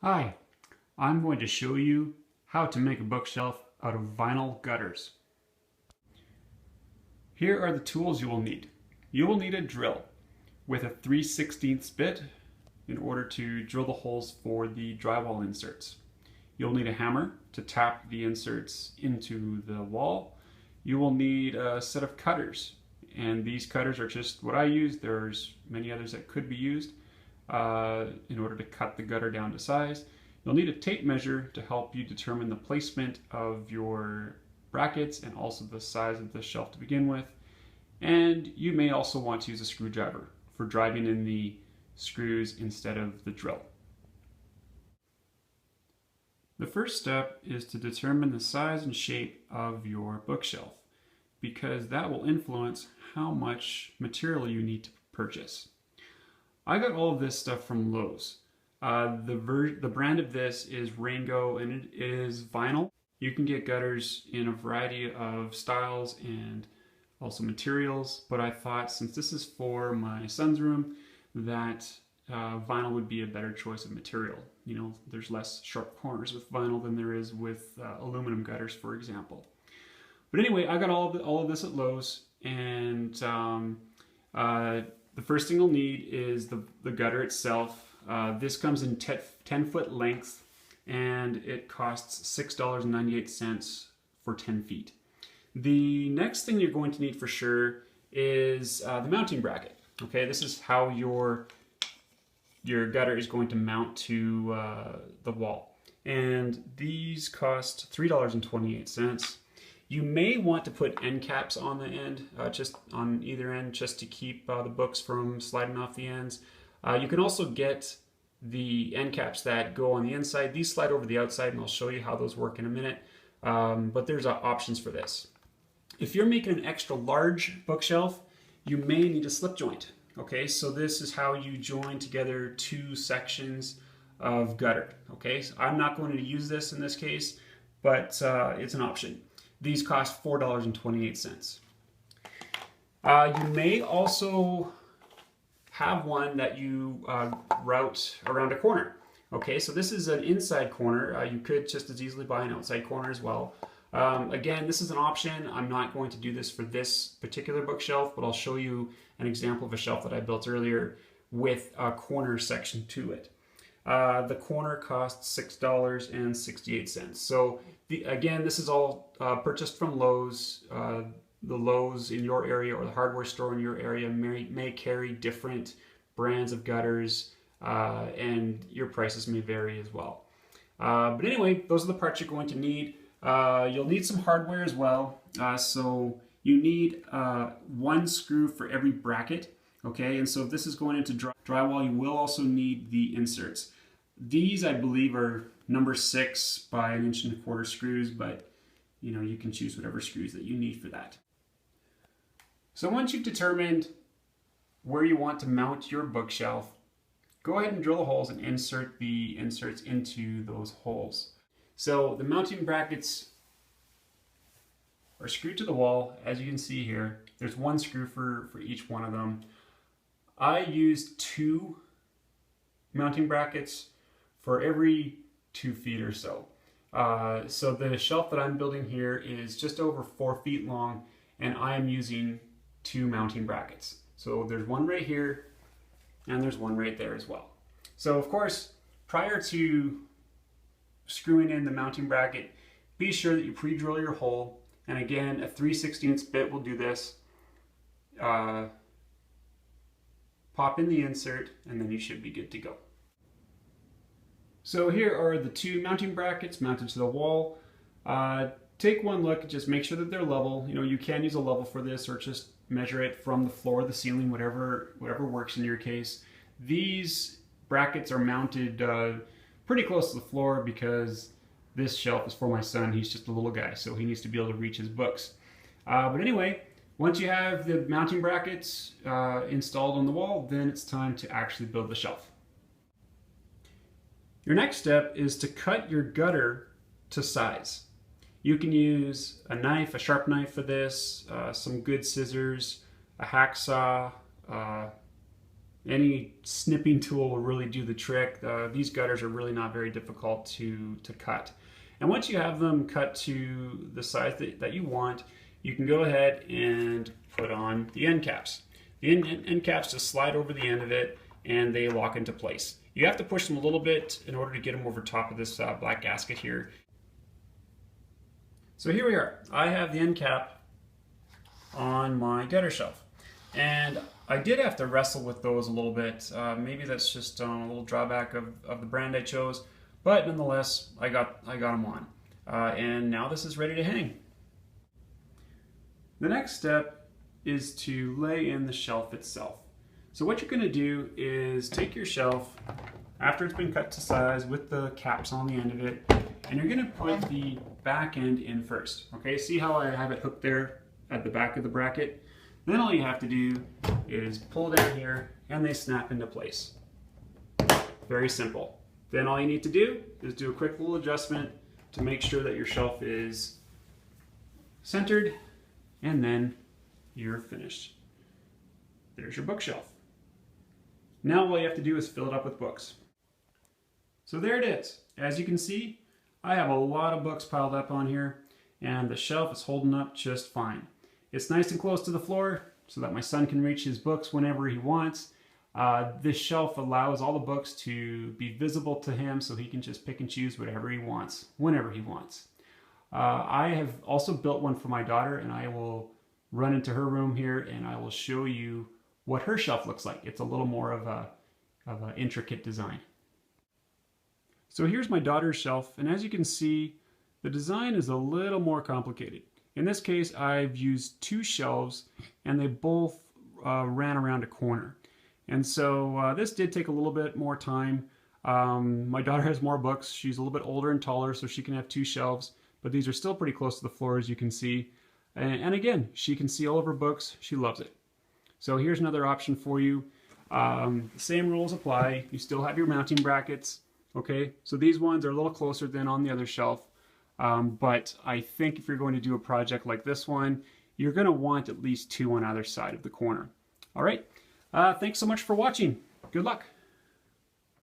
Hi, I'm going to show you how to make a bookshelf out of vinyl gutters. Here are the tools you will need. You will need a drill with a 3/16 bit in order to drill the holes for the drywall inserts. You'll need a hammer to tap the inserts into the wall. You will need a set of cutters, and these cutters are just what I use. There's many others that could be used in order to cut the gutter down to size. You'll need a tape measure to help you determine the placement of your brackets and also the size of the shelf to begin with. And you may also want to use a screwdriver for driving in the screws instead of the drill. The first step is to determine the size and shape of your bookshelf, because that will influence how much material you need to purchase. I got all of this stuff from Lowe's. The brand of this is Raingo, and it is vinyl. You can get gutters in a variety of styles and also materials, but I thought since this is for my son's room that vinyl would be a better choice of material. You know, there's less sharp corners with vinyl than there is with aluminum gutters, for example. But anyway, I got all of this at Lowe's, and the first thing you'll need is the gutter itself. This comes in 10-foot length, and it costs $6.98 for 10 feet. The next thing you're going to need for sure is the mounting bracket. Okay, this is how your gutter is going to mount to the wall. And these cost $3.28. You may want to put end caps on the end, just on either end, just to keep the books from sliding off the ends. You can also get the end caps that go on the inside. These slide over the outside, and I'll show you how those work in a minute. But there's options for this. If you're making an extra large bookshelf, you may need a slip joint. Okay, so this is how you join together two sections of gutter. Okay, so I'm not going to use this in this case, but it's an option. These cost $4.28. You may also have one that you route around a corner. Okay, so this is an inside corner. You could just as easily buy an outside corner as well. Again, this is an option. I'm not going to do this for this particular bookshelf, but I'll show you an example of a shelf that I built earlier with a corner section to it. The corner costs $6.68. So again, this is all purchased from Lowe's. The Lowe's in your area or the hardware store in your area may carry different brands of gutters, and your prices may vary as well. But anyway, those are the parts you're going to need. You'll need some hardware as well. So you need one screw for every bracket. Okay, and so if this is going into drywall, you will also need the inserts. These, I believe, are number 6 by 1 1/4 screws, but you know, you can choose whatever screws that you need for that. So once you've determined where you want to mount your bookshelf, go ahead and drill the holes and insert the inserts into those holes. So the mounting brackets are screwed to the wall, as you can see here. There's one screw for each one of them. I used 2 mounting brackets for every 2 feet or so. So the shelf that I'm building here is just over 4 feet long, and I am using 2 mounting brackets. So there's one right here, and there's one right there as well. So of course, prior to screwing in the mounting bracket, be sure that you pre-drill your hole. And again, a 3/16 bit will do this. Pop in the insert, and then you should be good to go. So here are the 2 mounting brackets mounted to the wall. Take one look, just make sure that they're level. You know, you can use a level for this, or just measure it from the floor to the ceiling, whatever works in your case. These brackets are mounted pretty close to the floor because this shelf is for my son. He's just a little guy, so he needs to be able to reach his books. But anyway, once you have the mounting brackets installed on the wall, then it's time to actually build the shelf. Your next step is to cut your gutter to size. You can use a knife, a sharp knife for this, some good scissors, a hacksaw, Any snipping tool will really do the trick. These gutters are really not very difficult to cut. And once you have them cut to the size that you want, you can go ahead and put on the end caps. The end caps just slide over the end of it and they lock into place. You have to push them a little bit in order to get them over top of this black gasket here. So here we are. I have the end cap on my gutter shelf. And I did have to wrestle with those a little bit. Maybe that's just a little drawback of the brand I chose, but nonetheless, I got them on. And now this is ready to hang. The next step is to lay in the shelf itself. So what you're going to do is take your shelf after it's been cut to size with the caps on the end of it, and you're going to put the back end in first. Okay, see how I have it hooked there at the back of the bracket? Then all you have to do is pull down here and they snap into place. Very simple. Then all you need to do is do a quick little adjustment to make sure that your shelf is centered, and then you're finished. There's your bookshelf. Now all you have to do is fill it up with books. So there it is. As you can see, I have a lot of books piled up on here, and the shelf is holding up just fine. It's nice and close to the floor so that my son can reach his books whenever he wants. This shelf allows all the books to be visible to him so he can just pick and choose whatever he wants, whenever he wants. I have also built one for my daughter, and I will run into her room here and I will show you what her shelf looks like. It's a little more of an intricate design. So here's my daughter's shelf, and as you can see, the design is a little more complicated. In this case, I've used two shelves and they both ran around a corner. And so this did take a little bit more time. My daughter has more books. She's a little bit older and taller, so she can have two shelves, but these are still pretty close to the floor, as you can see. And again, she can see all of her books. She loves it. So here's another option for you. Same rules apply. You still have your mounting brackets. Okay, so these ones are a little closer than on the other shelf. But I think if you're going to do a project like this one, you're going to want at least two on either side of the corner. All right, thanks so much for watching. Good luck.